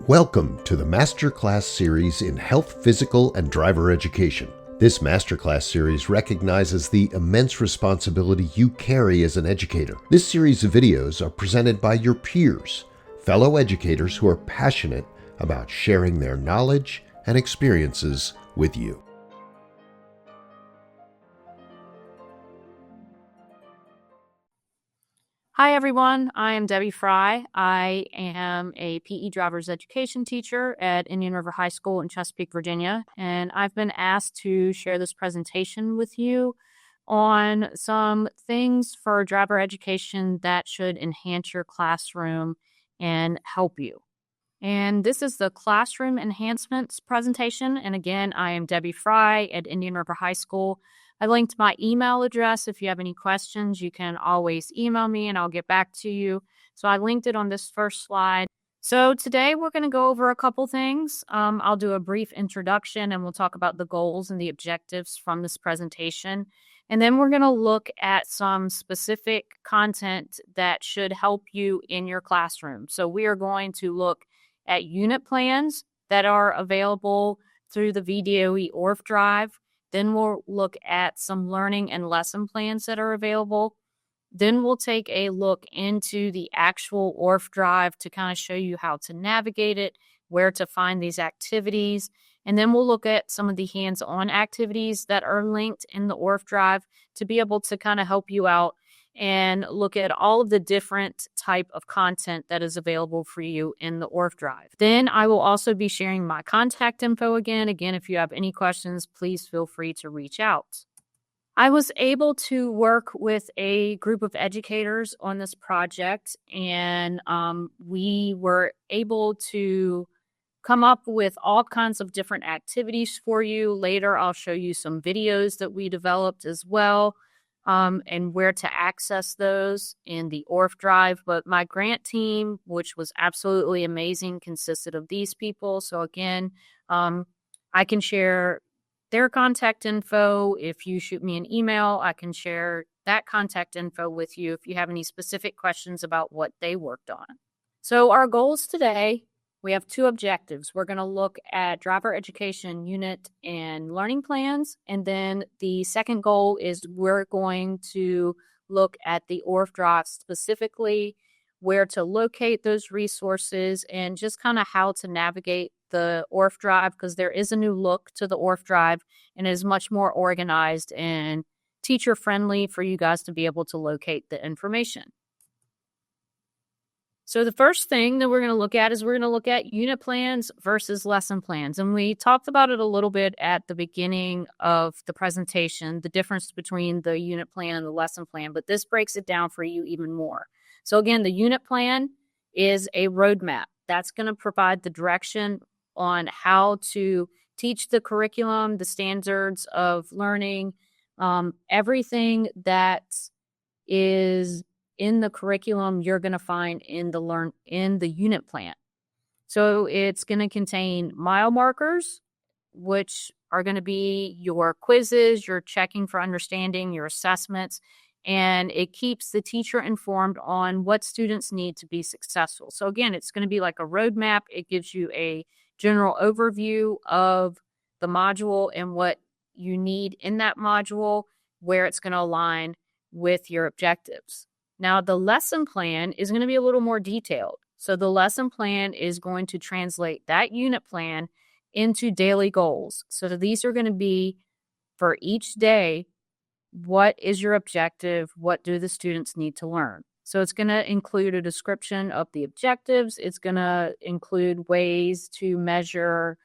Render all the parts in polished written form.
Welcome to the Masterclass Series in Health, Physical, and Driver Education. This Masterclass Series recognizes the immense responsibility you carry as an educator. This series of videos are presented by your peers, fellow educators who are passionate about sharing their knowledge and experiences with you. Hi, everyone. I am Debbie Fry. I am a PE driver's education teacher at Indian River High School in Chesapeake, Virginia, and I've been asked to share this presentation with you on some things for driver education that should enhance your classroom and help you. And this is the Classroom Enhancements presentation. And again, I am Debbie Fry at Indian River High School. I linked my email address. If you have any questions, you can always email me and I'll get back to you. So I linked it on this first slide. So today we're going to go over a couple things. I'll do a brief introduction and we'll talk about the goals and the objectives from this presentation. And then we're going to look at some specific content that should help you in your classroom. So we are going to look at unit plans that are available through the VDOE ORPH Drive. Then we'll look at some learning and lesson plans that are available. Then we'll take a look into the actual ORPH Drive to kind of show you how to navigate it, where to find these activities. And then we'll look at some of the hands-on activities that are linked in the ORPH Drive to be able to kind of help you out and look at all of the different type of content that is available for you in the ORPH Drive. Then I will also be sharing my contact info again. Again, if you have any questions, please feel free to reach out. I was able to work with a group of educators on this project, and we were able to come up with all kinds of different activities for you. Later, I'll show you some videos that we developed as well. And where to access those in the ORPH Drive. But my grant team, which was absolutely amazing, consisted of these people. So again, I can share their contact info. If you shoot me an email, I can share that contact info with you if you have any specific questions about what they worked on. So our goals today, we have two objectives. We're going to look at driver education unit and learning plans. And then the second goal is we're going to look at the ORPH Drive specifically, where to locate those resources and just kind of how to navigate the ORPH Drive, because there is a new look to the ORPH Drive and it is much more organized and teacher friendly for you guys to be able to locate the information. So the first thing that we're going to look at is we're going to look at unit plans versus lesson plans. And we talked about it a little bit at the beginning of the presentation, the difference between the unit plan and the lesson plan, but this breaks it down for you even more. So again, the unit plan is a roadmap that's going to provide the direction on how to teach the curriculum, the standards of learning, everything that is in the curriculum you're going to find in the unit plan. So it's going to contain mile markers, which are going to be your quizzes, your checking for understanding, your assessments, and it keeps the teacher informed on what students need to be successful. So again, it's going to be like a roadmap. It gives you a general overview of the module and what you need in that module, where it's going to align with your objectives. Now, the lesson plan is going to be a little more detailed. So the lesson plan is going to translate that unit plan into daily goals. So these are going to be for each day, what is your objective? What do the students need to learn? So it's going to include a description of the objectives. It's going to include ways to measure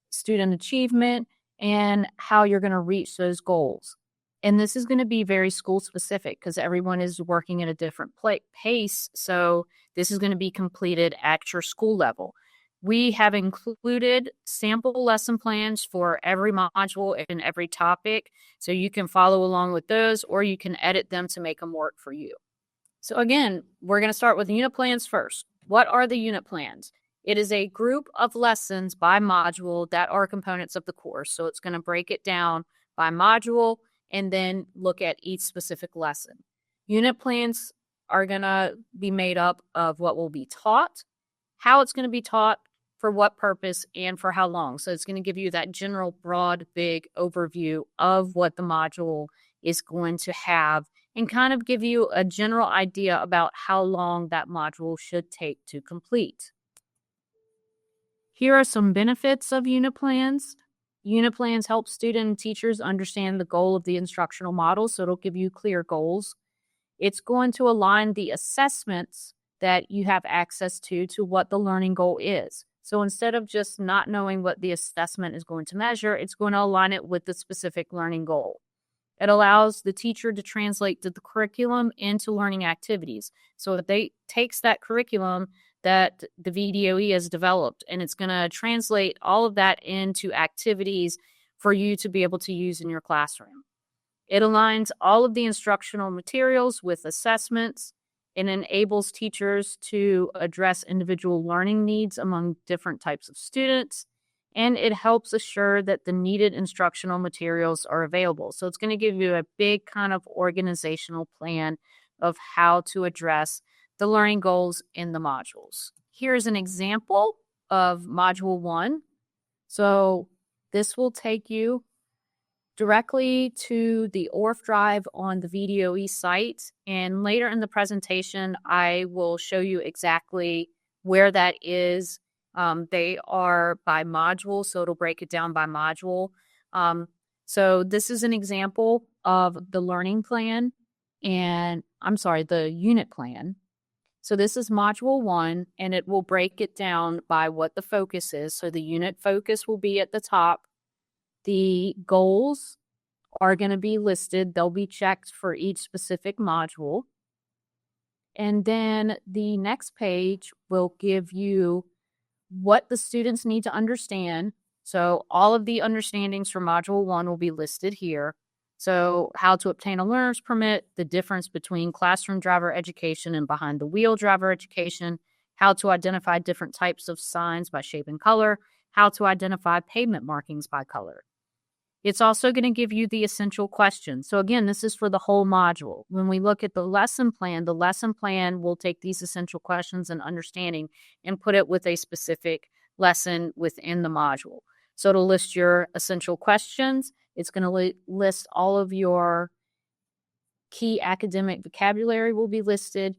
student achievement and how you're going to reach those goals. And this is going to be very school specific because everyone is working at a different pace. So this is going to be completed at your school level. We have included sample lesson plans for every module and every topic. So you can follow along with those or you can edit them to make them work for you. So again, we're going to start with unit plans first. What are the unit plans? It is a group of lessons by module that are components of the course. So it's going to break it down by module and then look at each specific lesson. Unit plans are going to be made up of what will be taught, how it's going to be taught, for what purpose, and for how long. So it's going to give you that general, broad, big overview of what the module is going to have and kind of give you a general idea about how long that module should take to complete. Here are some benefits of unit plans. Unit plans help students and teachers understand the goal of the instructional model, so it'll give you clear goals. It's going to align the assessments that you have access to what the learning goal is. So instead of just not knowing what the assessment is going to measure, it's going to align it with the specific learning goal. It allows the teacher to translate the curriculum into learning activities. So it takes that curriculum that the VDOE has developed, and it's going to translate all of that into activities for you to be able to use in your classroom. It aligns all of the instructional materials with assessments. It enables teachers to address individual learning needs among different types of students, and it helps assure that the needed instructional materials are available. So it's going to give you a big kind of organizational plan of how to address the learning goals in the modules. Here's an example of Module 1. So this will take you directly to the ORPH Drive on the VDOE site. And later in the presentation, I will show you exactly where that is. They are by module, so it'll break it down by module. So this is an example of the learning plan the unit plan. So this is Module 1, and it will break it down by what the focus is. So the unit focus will be at the top. The goals are going to be listed. They'll be checked for each specific module. And then the next page will give you what the students need to understand. So all of the understandings for Module 1 will be listed here. So how to obtain a learner's permit, the difference between classroom driver education and behind the wheel driver education, how to identify different types of signs by shape and color, how to identify pavement markings by color. It's also going to give you the essential questions. So again, this is for the whole module. When we look at the lesson plan will take these essential questions and understanding and put it with a specific lesson within the module. So it'll list your essential questions. It's going to list all of your key academic vocabulary will be listed.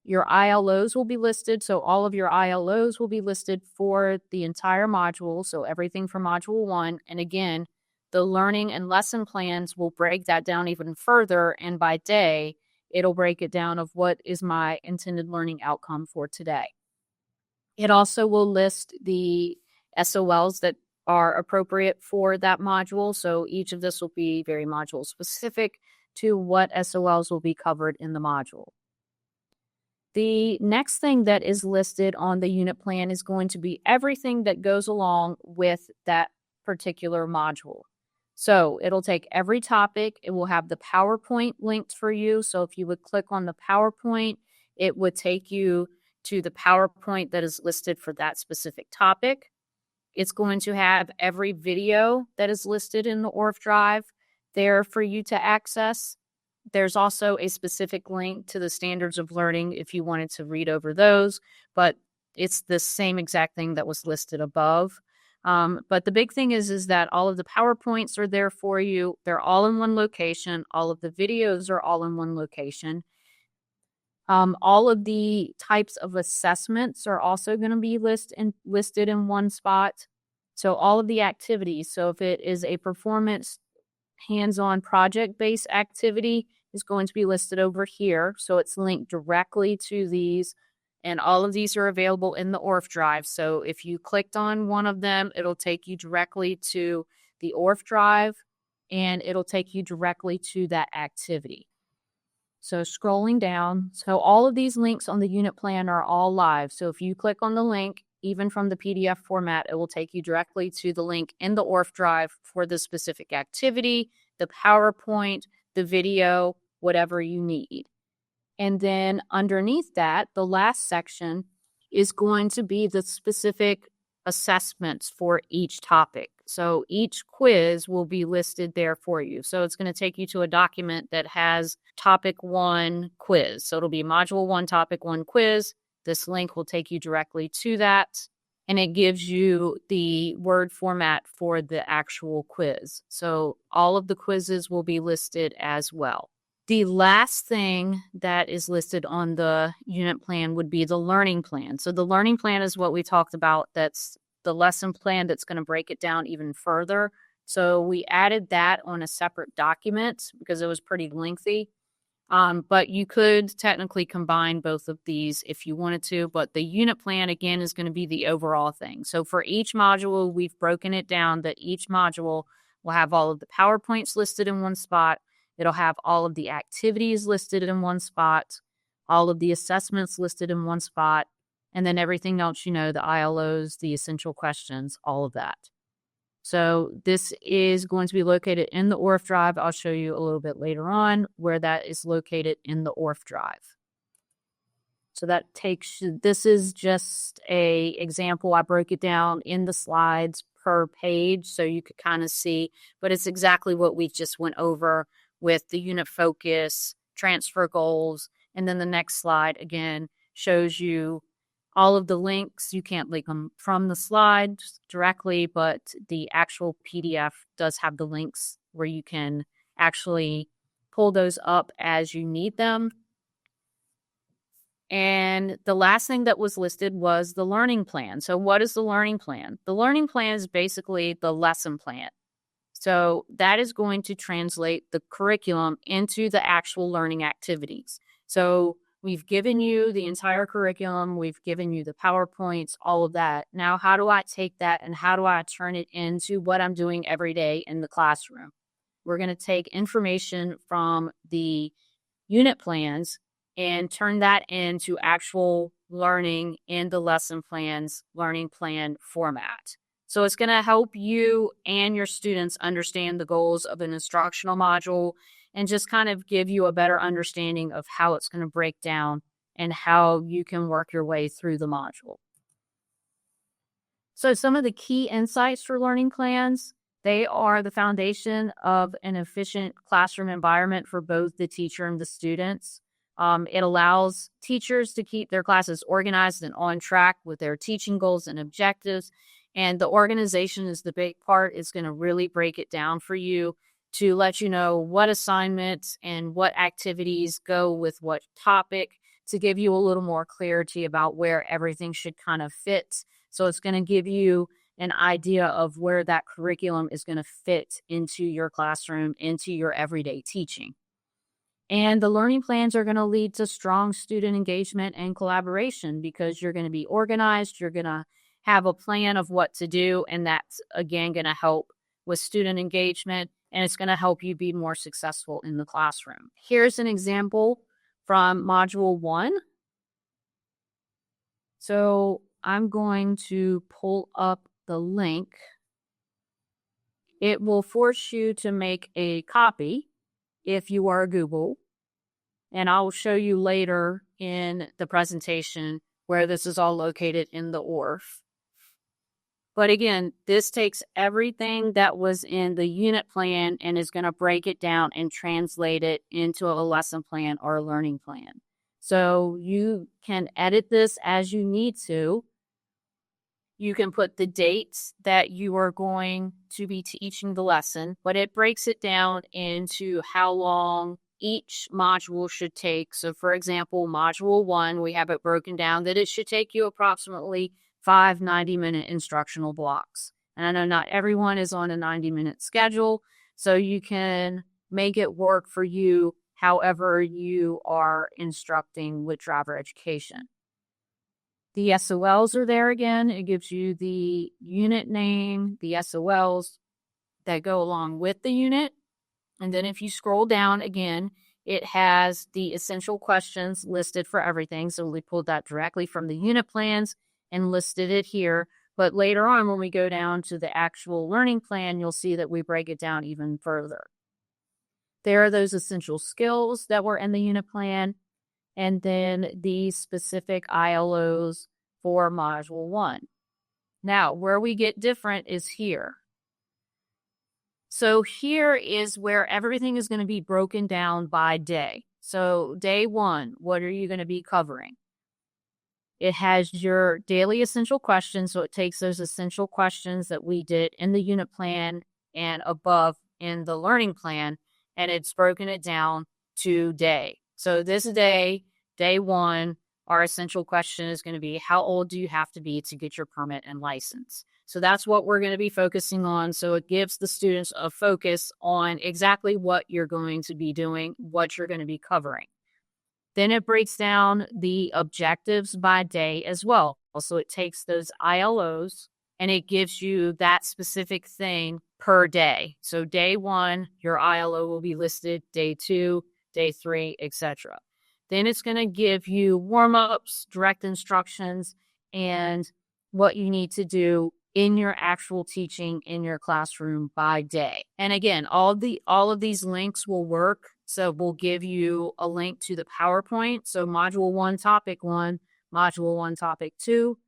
Your ILOs will be listed. So all of your ILOs will be listed for the entire module. So everything from Module 1. And again, the learning and lesson plans will break that down even further. And by day, it'll break it down of what is my intended learning outcome for today. It also will list the SOLs that are appropriate for that module. So each of this will be very module specific to what SOLs will be covered in the module. The next thing that is listed on the unit plan is going to be everything that goes along with that particular module. So it'll take every topic. It will have the PowerPoint linked for you. So if you would click on the PowerPoint, it would take you to the PowerPoint that is listed for that specific topic. It's going to have every video that is listed in the ORPH Drive there for you to access. There's also a specific link to the standards of learning if you wanted to read over those, but it's the same exact thing that was listed above. But the big thing is that all of the PowerPoints are there for you. They're all in one location. All of the videos are all in one location. All of the types of assessments are also going to be listed in one spot. So all of the activities. So if it is a performance hands-on project-based activity, is going to be listed over here. So it's linked directly to these. And all of these are available in the ORPH Drive. So if you clicked on one of them, it'll take you directly to the ORPH Drive, and it'll take you directly to that activity. So scrolling down, so all of these links on the unit plan are all live. So if you click on the link, even from the PDF format, it will take you directly to the link in the ORPH Drive for the specific activity, the PowerPoint, the video, whatever you need. And then underneath that, the last section is going to be the specific assessments for each topic. So each quiz will be listed there for you. So it's going to take you to a document that has topic 1 quiz. So it'll be module 1, topic 1 quiz. This link will take you directly to that. and it gives you the word format for the actual quiz. So all of the quizzes will be listed as well. The last thing that is listed on the unit plan would be the learning plan. So the learning plan is what we talked about. That's the lesson plan that's going to break it down even further. So we added that on a separate document because it was pretty lengthy. But you could technically combine both of these if you wanted to, but the unit plan, again, is going to be the overall thing. So for each module, we've broken it down that each module will have all of the PowerPoints listed in one spot. It'll have all of the activities listed in one spot, all of the assessments listed in one spot, and then everything else, the ILOs, the essential questions, all of that. So this is going to be located in the ORPH Drive. I'll show you a little bit later on where that is located in the ORPH Drive. So this is just a example. I broke it down in the slides per page so you could kind of see, but it's exactly what we just went over with the unit focus, transfer goals, and then the next slide again shows you all of the links. You can't link them from the slides directly, but the actual PDF does have the links where you can actually pull those up as you need them. And the last thing that was listed was the learning plan. So what is the learning plan? The learning plan is basically the lesson plan. So that is going to translate the curriculum into the actual learning activities. So we've given you the entire curriculum. We've given you the PowerPoints, all of that. Now, how do I take that and how do I turn it into what I'm doing every day in the classroom? We're going to take information from the unit plans and turn that into actual learning in the lesson plans, learning plan format. So it's going to help you and your students understand the goals of an instructional module and just kind of give you a better understanding of how it's going to break down and how you can work your way through the module. So some of the key insights for learning plans, they are the foundation of an efficient classroom environment for both the teacher and the students. It allows teachers to keep their classes organized and on track with their teaching goals and objectives. And the organization is the big part. It's going to really break it down for you to let you know what assignments and what activities go with what topic to give you a little more clarity about where everything should kind of fit. So it's going to give you an idea of where that curriculum is going to fit into your classroom, into your everyday teaching. And the learning plans are going to lead to strong student engagement and collaboration because you're going to be organized, you're going to have a plan of what to do, and that's, again, going to help with student engagement, and it's going to help you be more successful in the classroom. Here's an example from Module 1. So I'm going to pull up the link. It will force you to make a copy if you are Google, and I'll show you later in the presentation where this is all located in the ORPH. But again, this takes everything that was in the unit plan and is going to break it down and translate it into a lesson plan or a learning plan. So you can edit this as you need to. You can put the dates that you are going to be teaching the lesson, but it breaks it down into how long each module should take. So for example, Module 1, we have it broken down that it should take you approximately 5 90-minute instructional blocks. And I know not everyone is on a 90-minute schedule, so you can make it work for you however you are instructing with driver education. The SOLs are there again. It gives you the unit name, the SOLs that go along with the unit. And then if you scroll down again, it has the essential questions listed for everything. So we pulled that directly from the unit plans and listed it here. But later on, when we go down to the actual learning plan, you'll see that we break it down even further. There are those essential skills that were in the unit plan, and then the specific ILOs for Module 1. Now, where we get different is here. So here is where everything is going to be broken down by day. So day 1, what are you going to be covering? It has your daily essential questions. So it takes those essential questions that we did in the unit plan and above in the learning plan, and it's broken it down to day. So this day 1, our essential question is going to be, how old do you have to be to get your permit and license? So that's what we're going to be focusing on. So it gives the students a focus on exactly what you're going to be doing, what you're going to be covering. Then it breaks down the objectives by day as well. So it takes those ILOs and it gives you that specific thing per day. So day 1, your ILO will be listed, day 2, day 3, etc. Then it's going to give you warm-ups, direct instructions, and what you need to do in your actual teaching in your classroom by day. And again, all of these links will work. So we'll give you a link to the PowerPoint. So module 1, topic 1, module 1, topic 2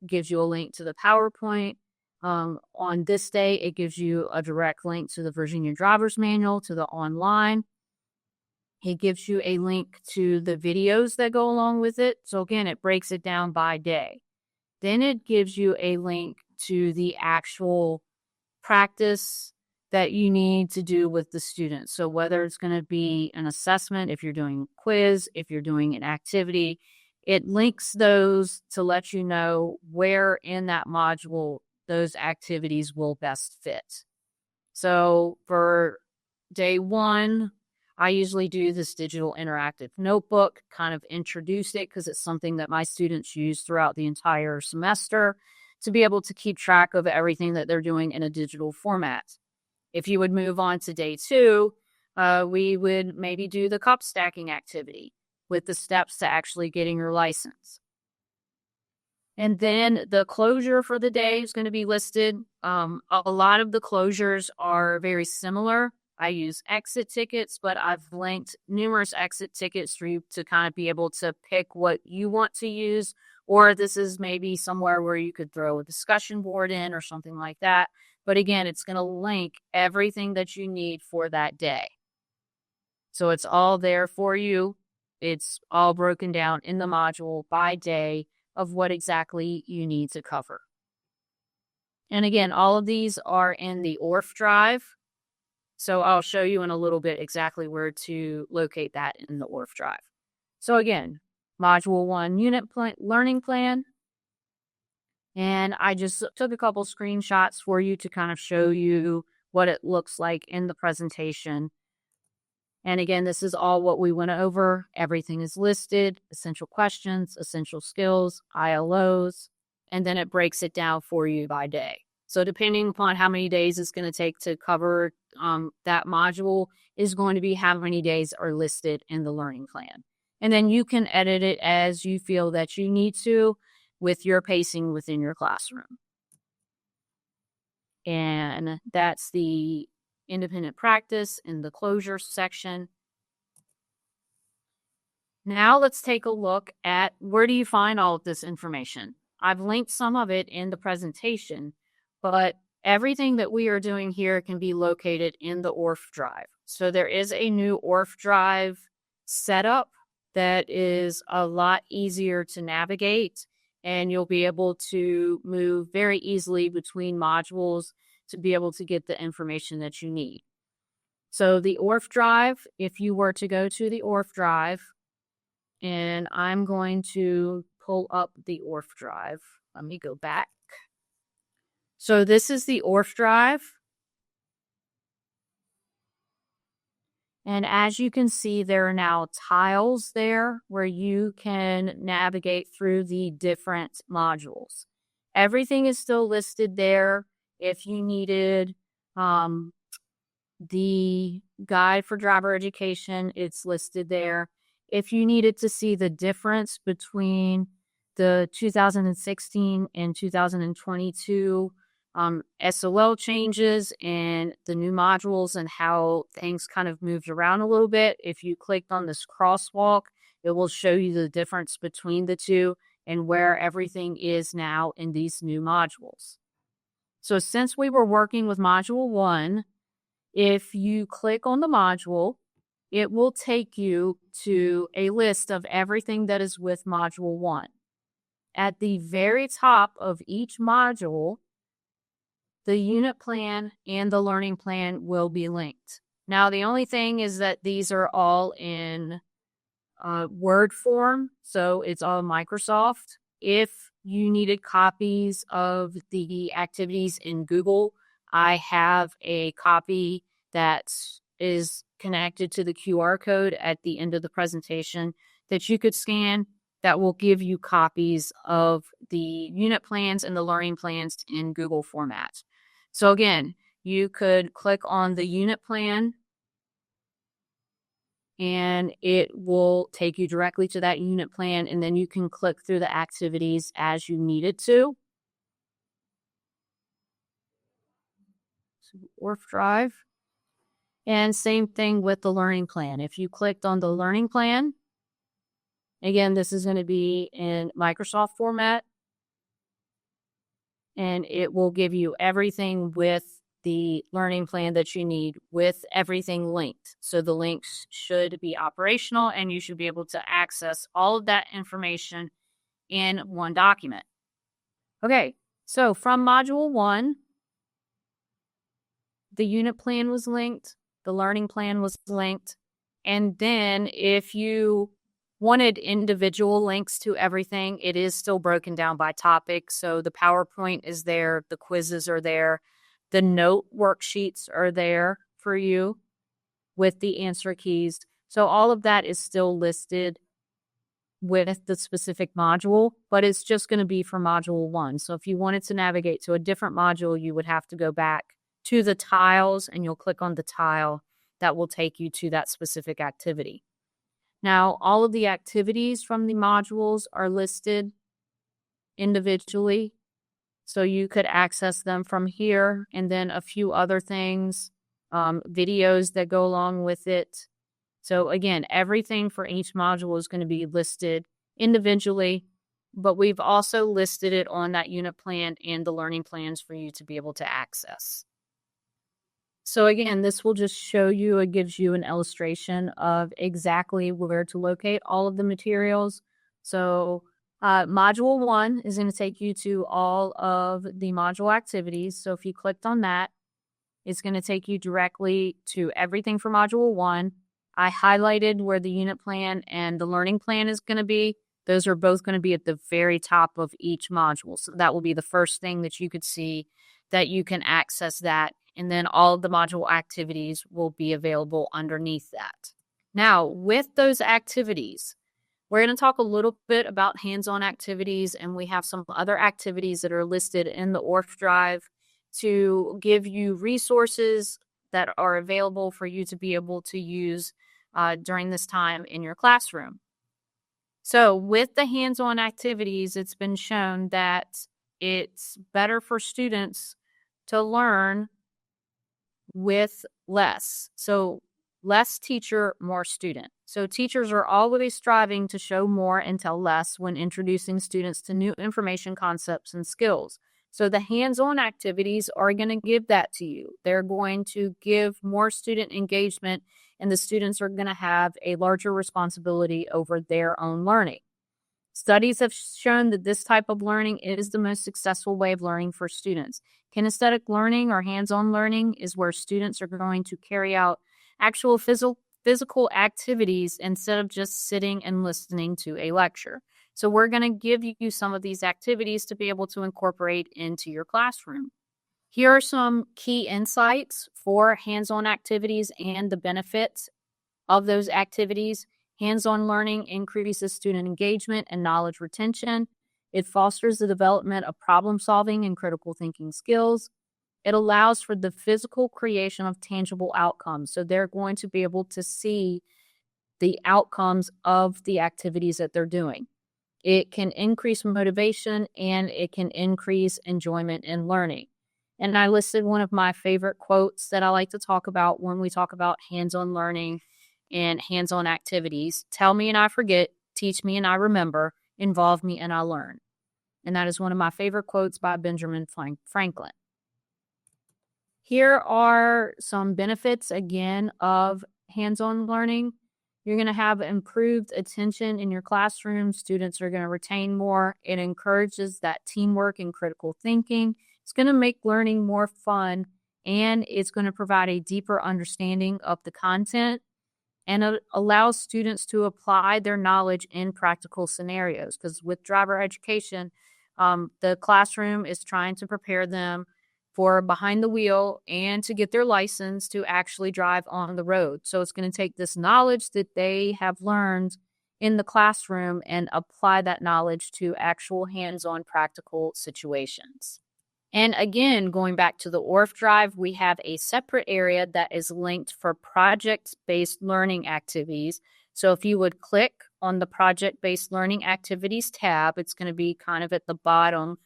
gives you a link to the PowerPoint. On this day, it gives you a direct link to the Virginia Driver's Manual, to the online. It gives you a link to the videos that go along with it. So again, it breaks it down by day. Then it gives you a link to the actual practice that you need to do with the students. So whether it's going to be an assessment, if you're doing a quiz, if you're doing an activity, it links those to let you know where in that module those activities will best fit. So for day 1, I usually do this digital interactive notebook, kind of introduce it because it's something that my students use throughout the entire semester to be able to keep track of everything that they're doing in a digital format. If you would move on to day 2, we would maybe do the cup stacking activity with the steps to actually getting your license. And then the closure for the day is going to be listed. A lot of the closures are very similar. I use exit tickets, but I've linked numerous exit tickets for you to kind of be able to pick what you want to use. Or this is maybe somewhere where you could throw a discussion board in or something like that. But again, it's going to link everything that you need for that day. So it's all there for you. It's all broken down in the module by day of what exactly you need to cover. And again, all of these are in the ORPH Drive. So I'll show you in a little bit exactly where to locate that in the ORPH Drive. So again, module 1 unit plan, learning plan. And I just took a couple screenshots for you to kind of show you what it looks like in the presentation. And again, this is all what we went over. Everything is listed, essential questions, essential skills, ILOs, and then it breaks it down for you by day. So depending upon how many days it's going to take to cover that module is going to be how many days are listed in the learning plan. And then you can edit it as you feel that you need to with your pacing within your classroom. And that's the independent practice in the closure section. Now let's take a look at where do you find all of this information. I've linked some of it in the presentation, but everything that we are doing here can be located in the ORPH Drive. So there is a new ORPH Drive setup that is a lot easier to navigate, and you'll be able to move very easily between modules to be able to get the information that you need. So the ORPH Drive, if you were to go to the ORPH Drive, and I'm going to pull up the ORPH Drive. Let me go back. So this is the ORPH Drive. And as you can see, there are now tiles there where you can navigate through the different modules. Everything is still listed there. If you needed the guide for driver education, it's listed there. If you needed to see the difference between the 2016 and 2022 SOL changes and the new modules and how things kind of moved around a little bit, if you clicked on this crosswalk, it will show you the difference between the two and where everything is now in these new modules. So since we were working with module 1, if you click on the module, it will take you to a list of everything that is with module 1. at the very top of each module, the unit plan and the learning plan will be linked. Now, the only thing is that these are all in Word form, so it's all Microsoft. If you needed copies of the activities in Google, I have a copy that is connected to the QR code at the end of the presentation that you could scan that will give you copies of the unit plans and the learning plans in Google format. So again, you could click on the unit plan and it will take you directly to that unit plan, and then you can click through the activities as you need it to. So ORPH Drive. And same thing with the learning plan. If you clicked on the learning plan, again, this is going to be in Microsoft format, and it will give you everything with the learning plan that you need with everything linked. So the links should be operational and you should be able to access all of that information in one document. Okay, so from module 1, the unit plan was linked, the learning plan was linked, and then if you wanted individual links to everything, it is still broken down by topic. So the PowerPoint is there, the quizzes are there, the note worksheets are there for you with the answer keys. So all of that is still listed with the specific module, but it's just going to be for module 1. So if you wanted to navigate to a different module, you would have to go back to the tiles and you'll click on the tile that will take you to that specific activity. Now, all of the activities from the modules are listed individually, so you could access them from here, and then a few other things, videos that go along with it. So again, everything for each module is going to be listed individually, but we've also listed it on that unit plan and the learning plans for you to be able to access. So again, this will just show you, it gives you an illustration of exactly where to locate all of the materials. So module 1 is going to take you to all of the module activities. So if you clicked on that, it's going to take you directly to everything for module 1. I highlighted where the unit plan and the learning plan is going to be. Those are both going to be at the very top of each module. So that will be the first thing that you could see, that you can access that. And then all of the module activities will be available underneath that. Now, with those activities, we're going to talk a little bit about hands-on activities, and we have some other activities that are listed in the ORPH Drive to give you resources that are available for you to be able to use during this time in your classroom. So with the hands-on activities, it's been shown that it's better for students to learn with less. So less teacher, more student. So teachers are always striving to show more and tell less when introducing students to new information, concepts, and skills. So the hands-on activities are going to give that to you. They're going to give more student engagement, and the students are going to have a larger responsibility over their own learning. Studies have shown that this type of learning is the most successful way of learning for students. Kinesthetic learning or hands-on learning is where students are going to carry out actual physical activities instead of just sitting and listening to a lecture. So we're going to give you some of these activities to be able to incorporate into your classroom. Here are some key insights for hands-on activities and the benefits of those activities. Hands-on learning increases student engagement and knowledge retention. It fosters the development of problem-solving and critical thinking skills. It allows for the physical creation of tangible outcomes. So they're going to be able to see the outcomes of the activities that they're doing. It can increase motivation and it can increase enjoyment in learning. And I listed one of my favorite quotes that I like to talk about when we talk about hands-on learning and hands-on activities. Tell me and I forget, teach me and I remember, involve me and I learn. And that is one of my favorite quotes by Benjamin Franklin. Here are some benefits, again, of hands-on learning. You're going to have improved attention in your classroom. Students are going to retain more. It encourages that teamwork and critical thinking. It's going to make learning more fun, and it's going to provide a deeper understanding of the content, and it allows students to apply their knowledge in practical scenarios. Because with driver education, the classroom is trying to prepare them for behind the wheel and to get their license to actually drive on the road. So it's going to take this knowledge that they have learned in the classroom and apply that knowledge to actual hands-on practical situations. And again, going back to the ORPH Drive, we have a separate area that is linked for project-based learning activities. So if you would click on the project-based learning activities tab, it's going to be kind of at the bottom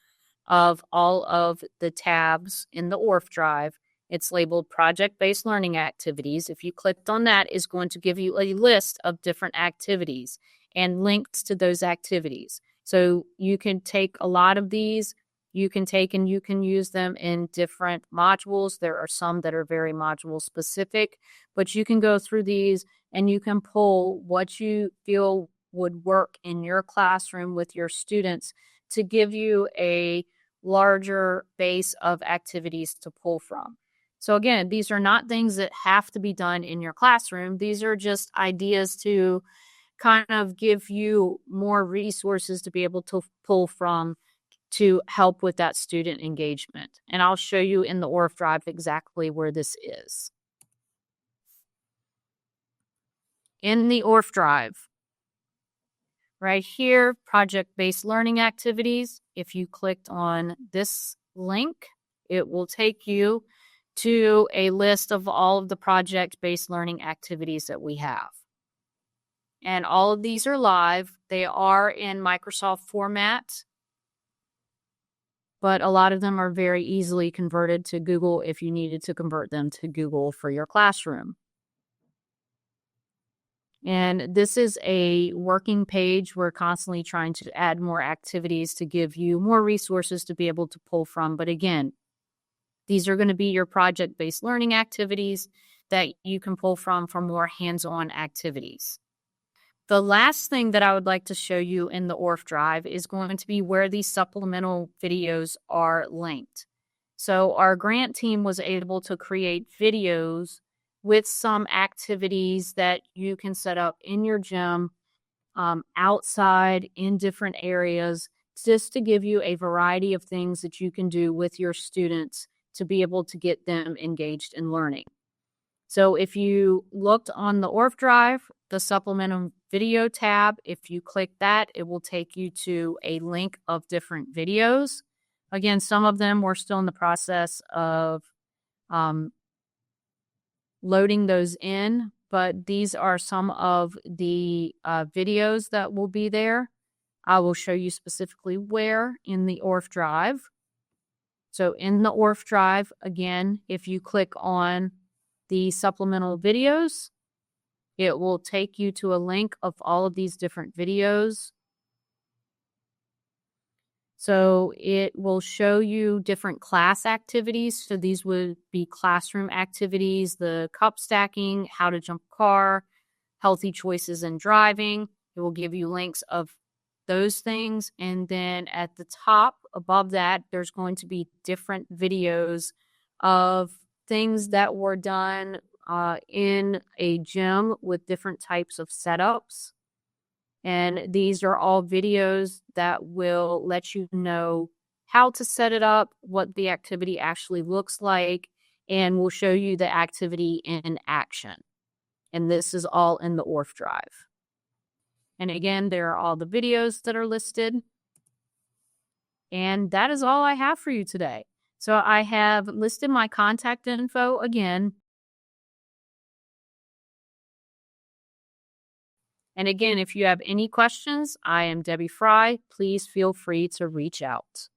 of all of the tabs in the ORPH Drive. It's labeled project-based learning activities. If you clicked on that, it's going to give you a list of different activities and links to those activities. So you can take a lot of these, you can take and you can use them in different modules. There are some that are very module specific, but you can go through these and you can pull what you feel would work in your classroom with your students to give you a larger base of activities to pull from. So again, these are not things that have to be done in your classroom. These are just ideas to kind of give you more resources to be able to pull from to help with that student engagement. And I'll show you in the ORPH Drive exactly where this is. In the ORPH Drive, right here, project-based learning activities. If you clicked on this link, it will take you to a list of all of the project-based learning activities that we have. And all of these are live. They are in Microsoft format, but a lot of them are very easily converted to Google if you needed to convert them to Google for your classroom. And this is a working page. We're constantly trying to add more activities to give you more resources to be able to pull from. But again, these are going to be your project-based learning activities that you can pull from for more hands-on activities. The last thing that I would like to show you in the ORPH Drive is going to be where these supplemental videos are linked. So our grant team was able to create videos with some activities that you can set up in your gym, outside, in different areas, just to give you a variety of things that you can do with your students to be able to get them engaged in learning. So if you looked on the ORPH Drive, the supplemental video tab, if you click that, it will take you to a link of different videos. Again, some of them we're still in the process of loading those in, but these are some of the videos that will be there. I will show you specifically where in the ORPH Drive. So in the ORPH Drive, again, if you click on the supplemental videos, it will take you to a link of all of these different videos. So it will show you different class activities. So these would be classroom activities, the cup stacking, how to jump a car, healthy choices in driving. It will give you links of those things. And then at the top above that, there's going to be different videos of things that were done in a gym with different types of setups. And these are all videos that will let you know how to set it up, what the activity actually looks like, and will show you the activity in action. And this is all in the ORPH Drive. And again, there are all the videos that are listed. And that is all I have for you today. So I have listed my contact info again. And again, if you have any questions, I am Debbie Fry. Please feel free to reach out.